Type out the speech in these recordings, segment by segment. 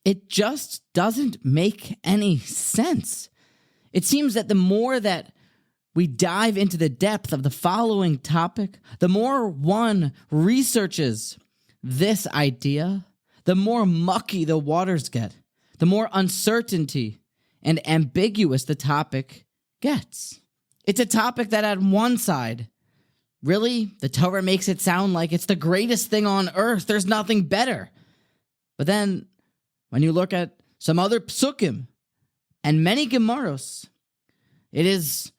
It just doesn't make any sense. It seems that the more that we dive into the depth of the following topic, the more one researches this idea, the more mucky the waters get, the more uncertainty and ambiguous the topic gets. It's a topic that at one side, really, the Torah makes it sound like it's the greatest thing on earth. There's nothing better. But then, when you look at some other psukim and many gemaros, it is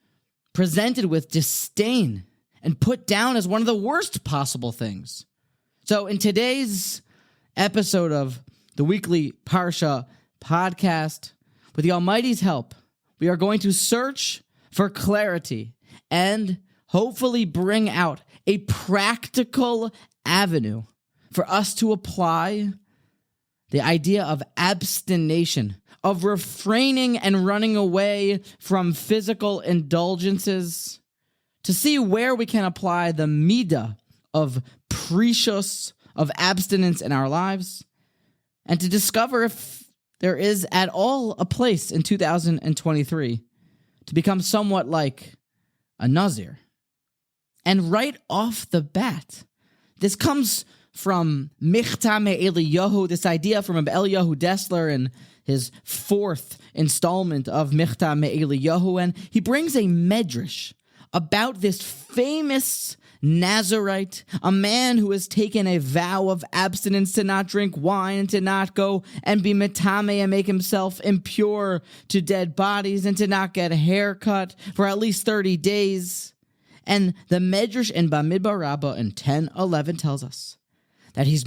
presented with disdain and put down as one of the worst possible things. So in today's episode of the weekly Parsha podcast, with the Almighty's help, we are going to search for clarity and hopefully bring out a practical avenue for us to apply the idea of abstination, of refraining and running away from physical indulgences, to see where we can apply the midah of precious, of abstinence in our lives, and to discover if there is at all a place in 2023 to become somewhat like a Nazir. And right off the bat, this comes from Michta Me'Eliyahu, this idea from Rev Desler in his fourth installment of Michta Me'Eliyahu, and he brings a Midrash about this famous Nazarite, a man who has taken a vow of abstinence to not drink wine, to not go and be metame and make himself impure to dead bodies, and to not get a haircut for at least 30 days. And the Midrash in Bamidbar Rabbah in 10:11 tells us that he's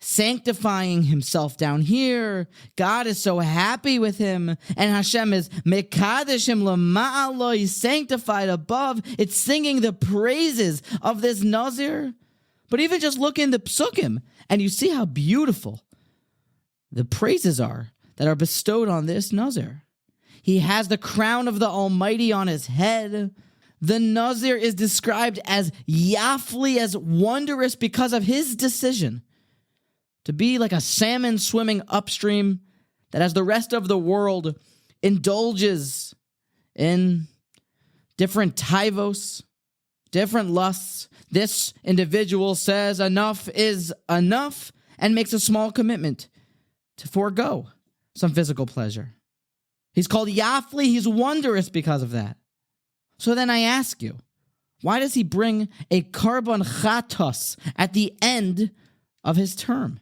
sanctifying himself down here. God is so happy with him. And Hashem is mekadesh him lama'alo. He's sanctified above. It's singing the praises of this Nazir. But even just look in the psukim, and you see how beautiful the praises are that are bestowed on this Nazir. He has the crown of the Almighty on his head. The Nazir is described as yafli, as wondrous, because of his decision to be like a salmon swimming upstream that, as the rest of the world indulges in different taivos, different lusts, this individual says enough is enough and makes a small commitment to forego some physical pleasure. He's called yafli. He's wondrous because of that. So then I ask you, why does he bring a karban chatos at the end of his term?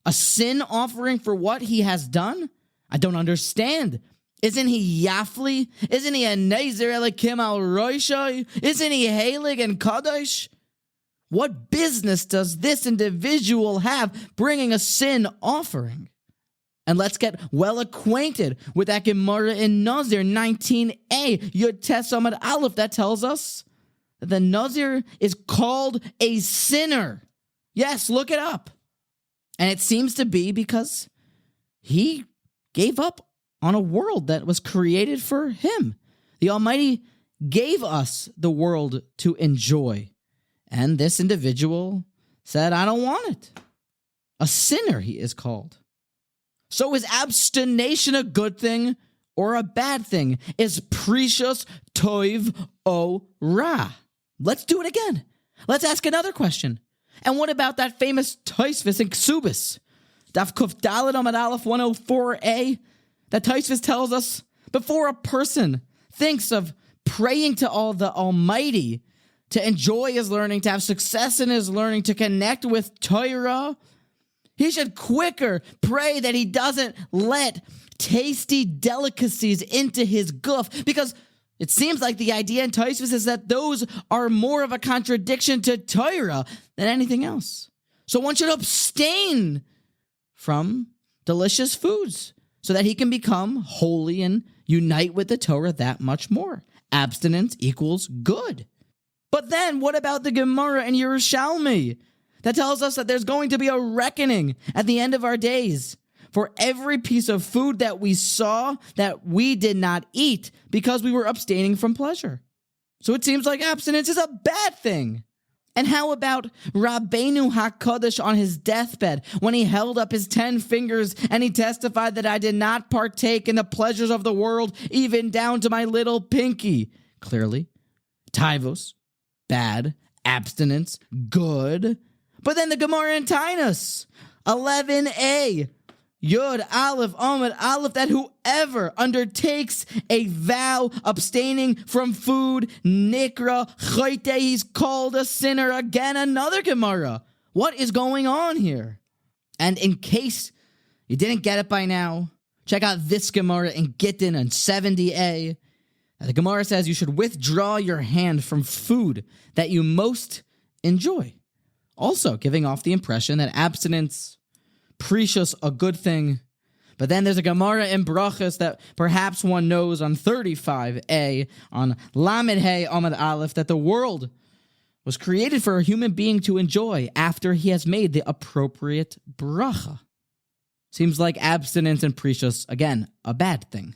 A sin offering for what he has done? I don't understand. Isn't he yafli? Isn't he a Nazir Elikim al Roishai? Isn't he Halig and Kadosh? What business does this individual have bringing a sin offering? And let's get well acquainted with that Gemara in Nazir 19a, Yud Tes Amud Aleph, that tells us that the Nazir is called a sinner. Yes, look it up. And it seems to be because he gave up on a world that was created for him. The Almighty gave us the world to enjoy. And this individual said, I don't want it. A sinner, he is called. So is abstination a good thing or a bad thing? Is precious toiv o ra? Let's do it again. Let's ask another question. And what about that famous Tosfos in Ksubis? Daf Kuf Daled Amud Aleph 104a? That Tosfos tells us, before a person thinks of praying to the Almighty to enjoy his learning, to have success in his learning, to connect with Torah, he should quicker pray that he doesn't let tasty delicacies into his guf, because it seems like the idea in Tosfos is that those are more of a contradiction to Torah than anything else. So one should abstain from delicious foods so that he can become holy and unite with the Torah that much more. Abstinence equals good. But then what about the Gemara in Yerushalmi that tells us that there's going to be a reckoning at the end of our days for every piece of food that we saw that we did not eat because we were abstaining from pleasure? So it seems like abstinence is a bad thing. And how about Rabbeinu HaKadosh on his deathbed when he held up his 10 fingers and he testified that I did not partake in the pleasures of the world, even down to my little pinky? Clearly, tivos, bad, abstinence, good. But then the Gemara in Tainus, 11a, Yud, Aleph, Amud, Aleph, that whoever undertakes a vow abstaining from food, Nikra, Choite, he's called a sinner. Again, another Gemara. What is going on here? And in case you didn't get it by now, check out this Gemara in Gittin and 70a. The Gemara says you should withdraw your hand from food that you most enjoy. Also giving off the impression that abstinence, precious, a good thing. But then there's a Gemara in Brachas that perhaps one knows on 35a, on Lamed Hey Amud Aleph, that the world was created for a human being to enjoy after he has made the appropriate bracha. Seems like abstinence and precious, again, a bad thing.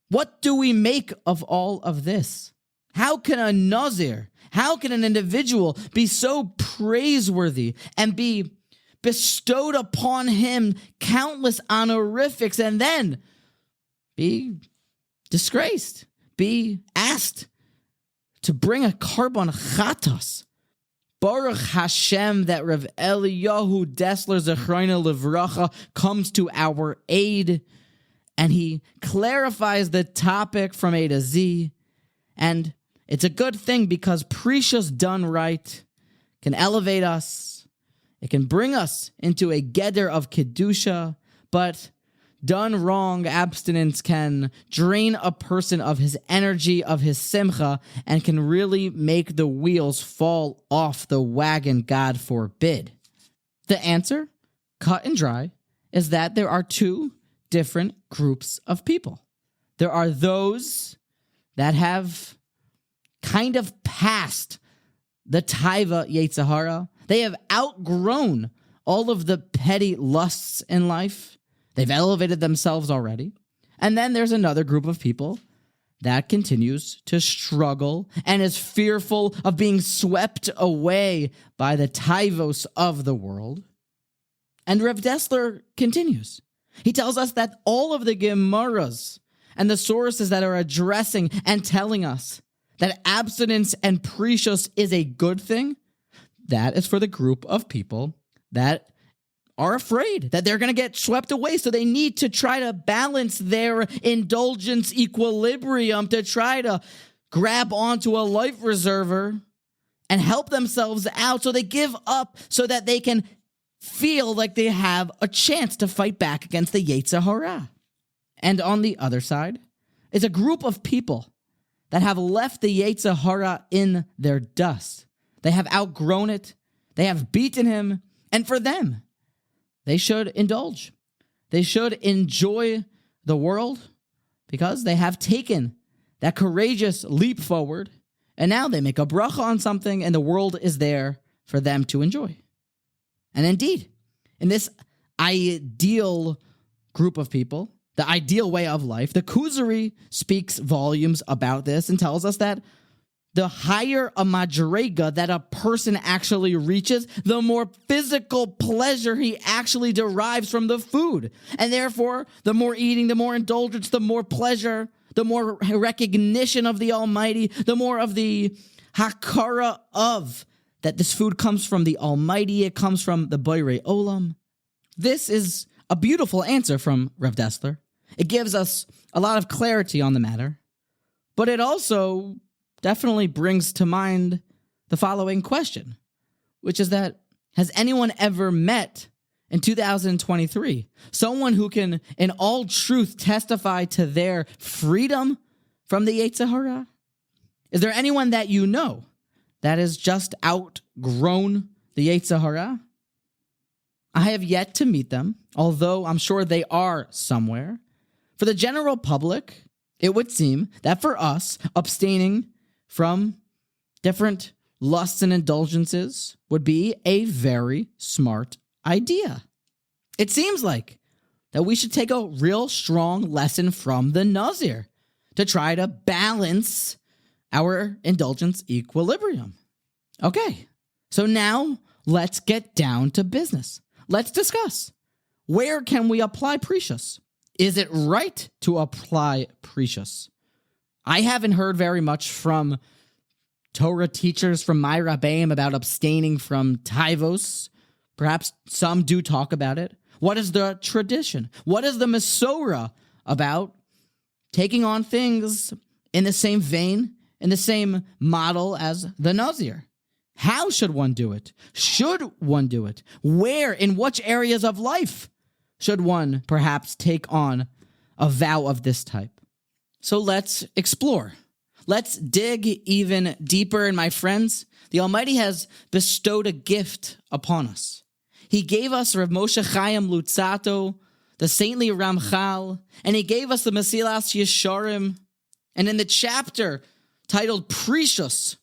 What do we make of all of this? How can a Nazir, how can an individual be so praiseworthy and be bestowed upon him countless honorifics and then be disgraced, be asked to bring a carbon chatos? Baruch Hashem that Rev Desler Zechroina Livracha comes to our aid, and he clarifies the topic from A to Z. And it's a good thing because precious done right can elevate us. It can bring us into a geder of kedusha, but done wrong, abstinence can drain a person of his energy, of his simcha, and can really make the wheels fall off the wagon, God forbid. The answer, cut and dry, is that there are two different groups of people. There are those that have kind of passed the taiva Yetzer Hara. They have outgrown all of the petty lusts in life. They've elevated themselves already. And then there's another group of people that continues to struggle and is fearful of being swept away by the taivos of the world. And Rev Desler continues. He tells us that all of the Gemaras and the sources that are addressing and telling us that abstinence and precious is a good thing, that is for the group of people that are afraid that they're going to get swept away. So they need to try to balance their indulgence equilibrium to try to grab onto a life reserver and help themselves out. So they give up so that they can feel like they have a chance to fight back against the Yetzer Hara. And on the other side is a group of people that have left the Yetzer Hara in their dust. They have outgrown it. They have beaten him. And for them, they should indulge. They should enjoy the world because they have taken that courageous leap forward. And now they make a bracha on something and the world is there for them to enjoy. And indeed, in this ideal group of people, the ideal way of life, the Kuzari speaks volumes about this and tells us that the higher a madrega that a person actually reaches, the more physical pleasure he actually derives from the food. And therefore, the more eating, the more indulgence, the more pleasure, the more recognition of the Almighty, the more of the hakara of that this food comes from the Almighty, it comes from the Boirei Olam. This is a beautiful answer from Rev Desler. It gives us a lot of clarity on the matter, but it also definitely brings to mind the following question, which is that, has anyone ever met in 2023 someone who can in all truth testify to their freedom from the Yetzer Hara? Is there anyone that you know that has just outgrown the Yetzer Hara? I have yet to meet them, although I'm sure they are somewhere. For the general public, it would seem that for us, abstaining from different lusts and indulgences would be a very smart idea. It seems like that we should take a real strong lesson from the Nazir to try to balance our indulgence equilibrium. Okay, So now let's get down to business. Let's discuss. Where can we apply precious? Is it right to apply precious? I haven't heard very much from Torah teachers from my Rabbeim about abstaining from taivos. Perhaps some do talk about it. What is the tradition? What is the Masorah about taking on things in the same vein, in the same model as the Nazir? How should one do it? Should one do it? Where, in which areas of life should one perhaps take on a vow of this type? So let's explore. Let's dig even deeper. And my friends, the Almighty has bestowed a gift upon us. He gave us Rav Moshe Chaim Lutzato, the saintly Ramchal, and he gave us the Mesilas Yesharim. And in the chapter titled Precious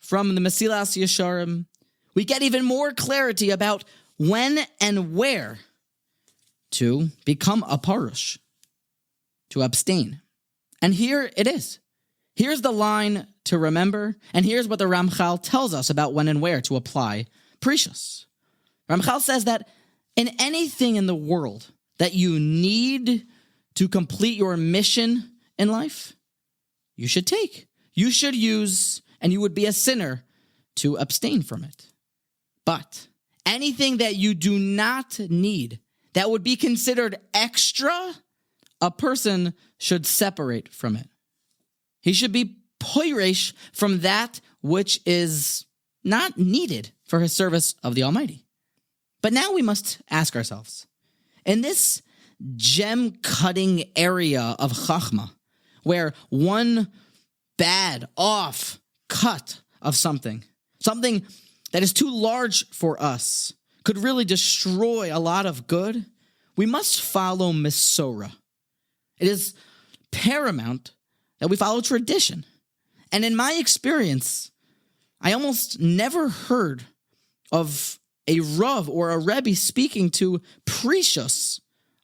from the Mesilas Yesharim, we get even more clarity about when and where to become a parush, to abstain. And here it is. Here's the line to remember, and here's what the Ramchal tells us about when and where to apply precious. Ramchal says that in anything in the world that you need to complete your mission in life, you should take, you should use, and you would be a sinner to abstain from it. But anything that you do not need, that would be considered extra, a person should separate from it. He should be poiresh from that which is not needed for his service of the Almighty. But now we must ask ourselves, in this gem-cutting area of Chachma, where one bad, off cut of something that is too large for us could really destroy a lot of good, we must follow Masorah. It is paramount that we follow tradition. And in my experience, I almost never heard of a Rav or a Rebbe speaking to precious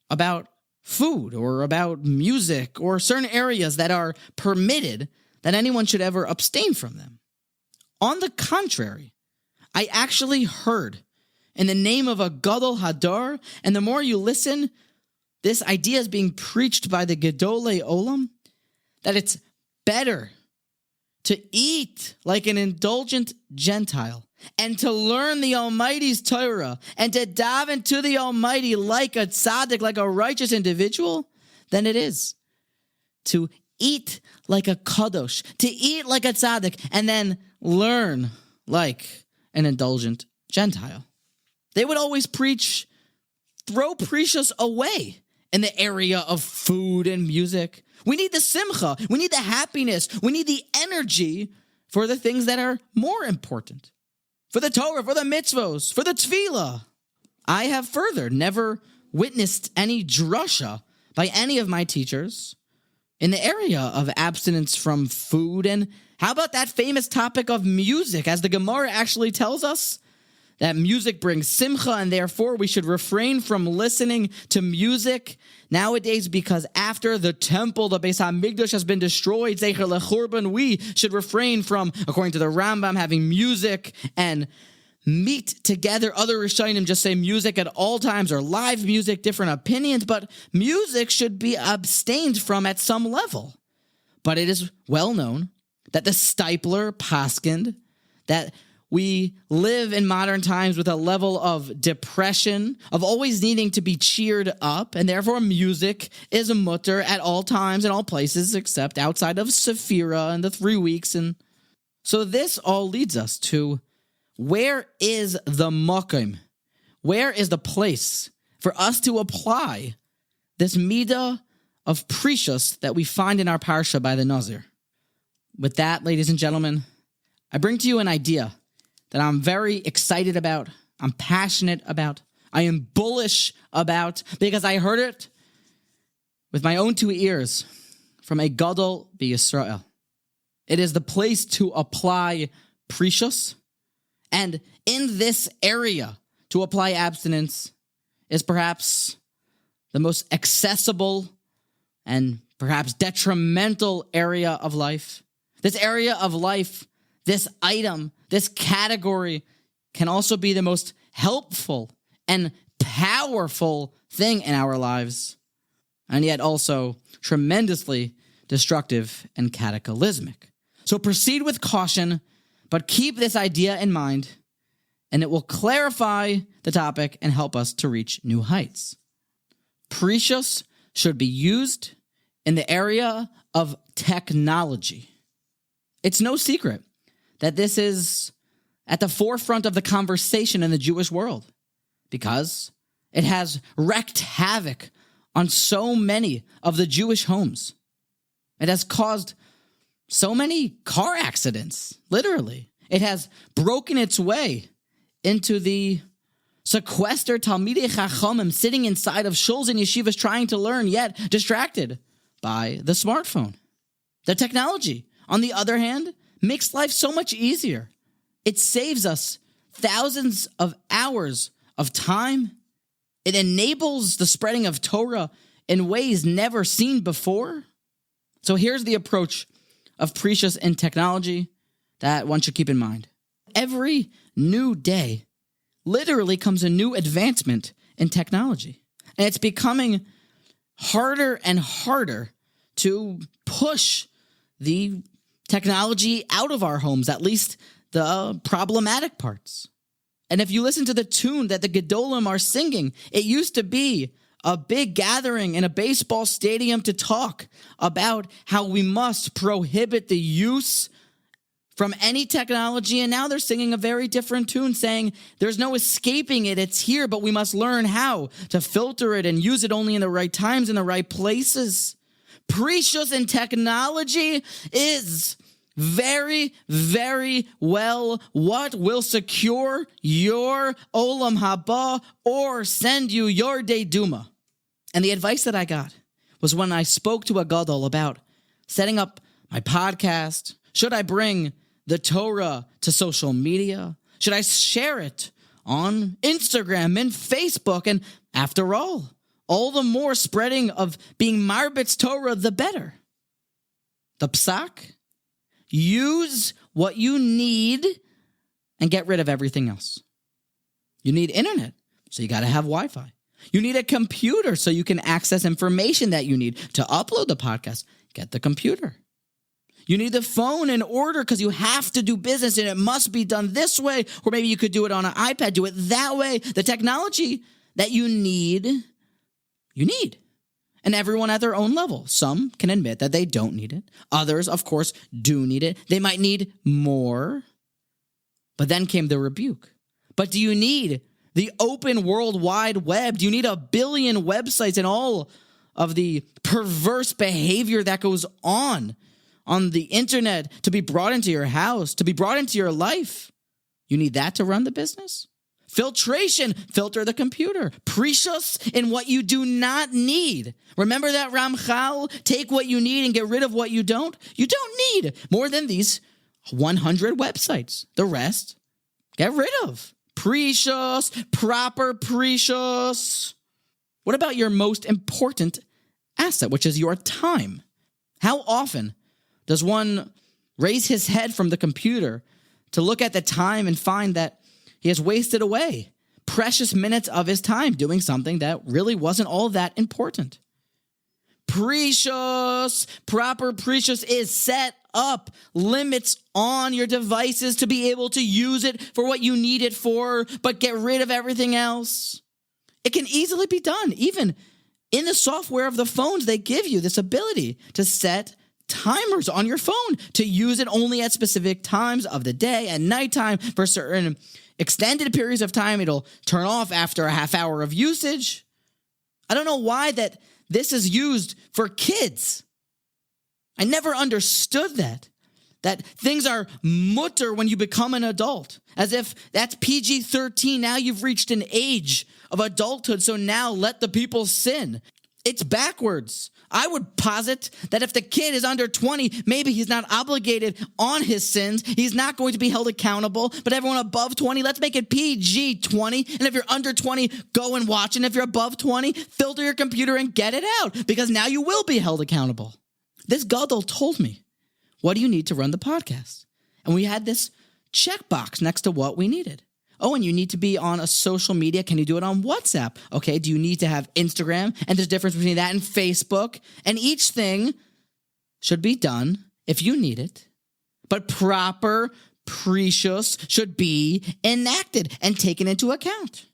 about food or about music or certain areas that are permitted that anyone should ever abstain from them. On the contrary, I actually heard in the name of a Gadol Hadar, and the more you listen, this idea is being preached by the Gedolei Olam, that it's better to eat like an indulgent Gentile and to learn the Almighty's Torah and to daven to the Almighty like a tzaddik, like a righteous individual, than it is to eat like a kadosh, to eat like a tzaddik, and then learn like an indulgent Gentile. They would always preach, throw precious away in the area of food and music. We need the simcha, we need the happiness, we need the energy for the things that are more important. For the Torah, for the mitzvos, for the tefillah. I have further never witnessed any drasha by any of my teachers in the area of abstinence from food. And how about that famous topic of music? As the Gemara actually tells us, that music brings simcha, and therefore we should refrain from listening to music nowadays, because after the temple, the Beis HaMikdash, has been destroyed, Zecher LeChurban, we should refrain from, according to the Rambam, having music and meet together. Other Rishonim just say music at all times, or live music, different opinions, but music should be abstained from at some level. But it is well known that the Stipler paskined that we live in modern times with a level of depression, of always needing to be cheered up, and therefore music is a mutter at all times and all places except outside of Sephira and the 3 weeks. And so this all leads us to, where is the makom? Where is the place for us to apply this midah of precious that we find in our parsha by the Nazir? With that, ladies and gentlemen, I bring to you an idea that I'm very excited about, I'm passionate about, I am bullish about, because I heard it with my own 2 ears from a Gadol b'Yisrael. It is the place to apply precious, and in this area to apply abstinence is perhaps the most accessible and perhaps detrimental area of life. This area of life, this item, this category can also be the most helpful and powerful thing in our lives, and yet also tremendously destructive and cataclysmic. So proceed with caution, but keep this idea in mind, and it will clarify the topic and help us to reach new heights. Precious should be used in the area of technology. It's no secret that this is at the forefront of the conversation in the Jewish world because it has wreaked havoc on so many of the Jewish homes. It has caused so many car accidents, literally. It has broken its way into the sequestered Talmidei Chachamim sitting inside of shuls and yeshivas trying to learn, yet distracted by the smartphone. The technology, on the other hand, makes life so much easier. It saves us thousands of hours of time. It enables the spreading of Torah in ways never seen before. So here's the approach of precious in technology that one should keep in mind. Every new day literally comes a new advancement in technology. And it's becoming harder and harder to push the technology out of our homes, at least the problematic parts. And if you listen to the tune that the Gedolim are singing, it used to be a big gathering in a baseball stadium to talk about how we must prohibit the use from any technology, and now they're singing a very different tune saying there's no escaping it, it's here, but we must learn how to filter it and use it only in the right times, in the right places. Precious in technology is very, very well what will secure your Olam Haba or send you your Day Duma. And the advice that I got was when I spoke to a gadol about setting up my podcast. Should I bring the Torah to social media? Should I share it on Instagram and Facebook? And after all the more spreading of being Marbit's Torah, the better. The psak? Use what you need and get rid of everything else. You need internet, so you got to have Wi-Fi. You need a computer so you can access information that you need to upload the podcast. Get the computer. You need the phone in order because you have to do business and it must be done this way, or maybe you could do it on an iPad, do it that way. The technology that you need. And everyone at their own level. Some can admit that they don't need it. Others, of course, do need it. They might need more. But then came the rebuke. But do you need the open World Wide Web? Do you need a billion websites and all of the perverse behavior that goes on the internet to be brought into your house, to be brought into your life? You need that to run the business? Filtration, filter the computer. Precious in what you do not need. Remember that Ramchal? Take what you need and get rid of what you don't. You don't need more than these 100 websites. The rest, get rid of. Precious, proper precious. What about your most important asset, which is your time? How often does one raise his head from the computer to look at the time and find that he has wasted away precious minutes of his time doing something that really wasn't all that important? Precious, proper precious is set up limits on your devices to be able to use it for what you need it for, but get rid of everything else. It can easily be done. Even in the software of the phones, they give you this ability to set timers on your phone to use it only at specific times of the day and nighttime. For certain extended periods of time, it'll turn off after a half hour of usage. I don't know why that this is used for kids. I never understood that things are mutter when you become an adult, as if that's PG-13. Now you've reached an age of adulthood, so now let the people sin. It's backwards. I would posit that if the kid is under 20, maybe he's not obligated on his sins. He's not going to be held accountable. But everyone above 20, let's make it PG-20. And if you're under 20, go and watch. And if you're above 20, filter your computer and get it out, because now you will be held accountable. This gadol told me, what do you need to run the podcast? And we had this checkbox next to what we needed. Oh, and you need to be on a social media. Can you do it on WhatsApp? Okay, do you need to have Instagram? And there's a difference between that and Facebook. And each thing should be done if you need it. But proper precious should be enacted and taken into account.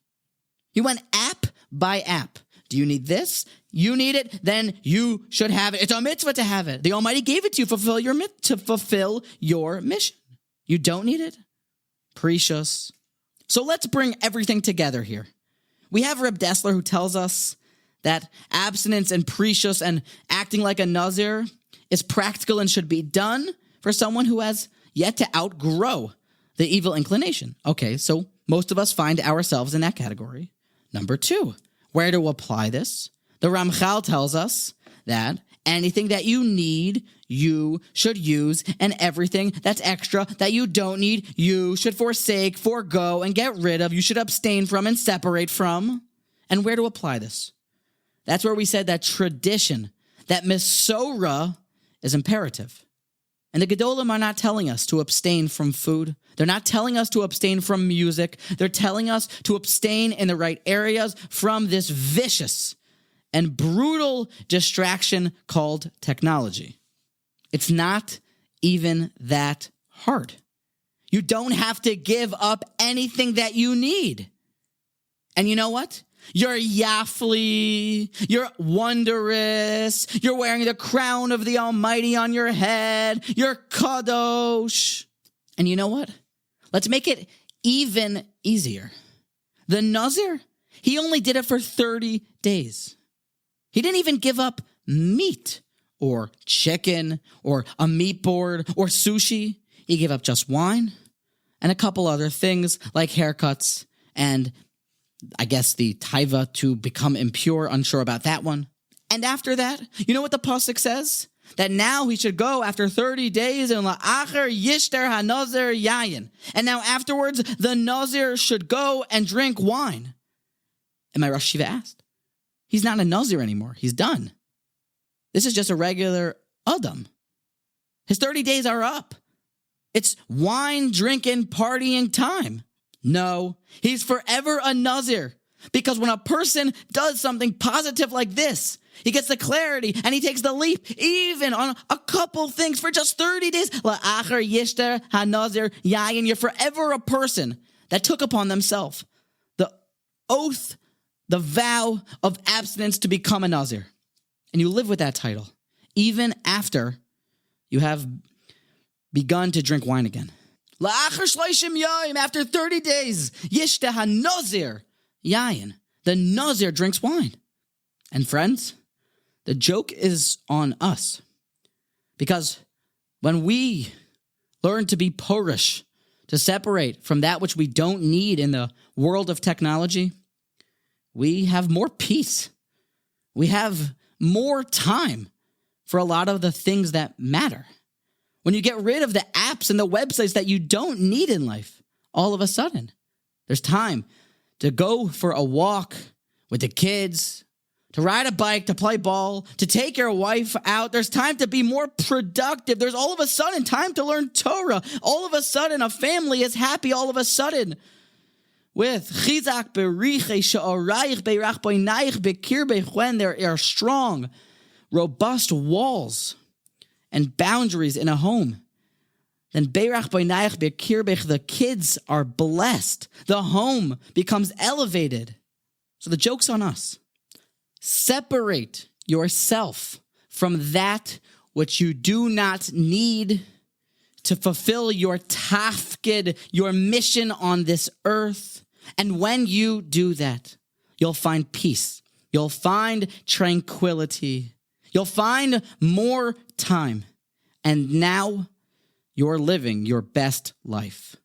You went app by app. Do you need this? You need it, then you should have it. It's a mitzvah to have it. The Almighty gave it to you to fulfill your mission. You don't need it? Precious. So let's bring everything together here. We have Rev Desler who tells us that abstinence and precious and acting like a Nazir is practical and should be done for someone who has yet to outgrow the evil inclination. Okay, so most of us find ourselves in that category. Number 2, where to apply this? The Ramchal tells us that anything that you need, you should use, and everything that's extra that you don't need, you should forsake, forego, and get rid of. You should abstain from and separate from. And where to apply this? That's where we said that tradition, that Mesorah, is imperative. And the Gedolim are not telling us to abstain from food. They're not telling us to abstain from music. They're telling us to abstain in the right areas from this vicious and brutal distraction called technology. It's not even that hard. You don't have to give up anything that you need. And you know what? You're Yafli, you're wondrous, you're wearing the crown of the Almighty on your head, you're Kadosh. And you know what? Let's make it even easier. The Nazir, he only did it for 30 days. He didn't even give up meat or chicken or a meat board or sushi. He gave up just wine and a couple other things like haircuts and I guess the taiva to become impure, unsure about that one. And after that, you know what the pasuk says? That now he should go after 30 days and la'acher yishter hanazir yayin. And now afterwards, the Nazir should go and drink wine. And my Rosh Yeshiva asked, he's not a Nazir anymore. He's done. This is just a regular Adam. His 30 days are up. It's wine, drinking, partying time. No, he's forever a Nazir. Because when a person does something positive like this, he gets the clarity and he takes the leap, even on a couple things for just 30 days. La'acher yishter hanazir yayin. You're forever a person that took upon themselves the oath, the vow of abstinence to become a Nazir. And you live with that title, even after you have begun to drink wine again. La'acher shloishim yom, after 30 days, yishter hanazir yayin. The Nazir drinks wine. And friends, the joke is on us. Because when we learn to be porish, to separate from that which we don't need in the world of technology, we have more peace. We have more time for a lot of the things that matter. When you get rid of the apps and the websites that you don't need in life, all of a sudden, there's time to go for a walk with the kids, to ride a bike, to play ball, to take your wife out. There's time to be more productive. There's all of a sudden time to learn Torah. All of a sudden, a family is happy all of a sudden with chizak beriche she'orayich beirach boinayich bekir bechwen. There are strong, robust walls and boundaries in a home. Then beirach boinayich bekir bech, the kids are blessed. The home becomes elevated. So the joke's on us. Separate yourself from that which you do not need to fulfill your tafkid, your mission on this earth. And when you do that, you'll find peace. You'll find tranquility. You'll find more time. And now you're living your best life.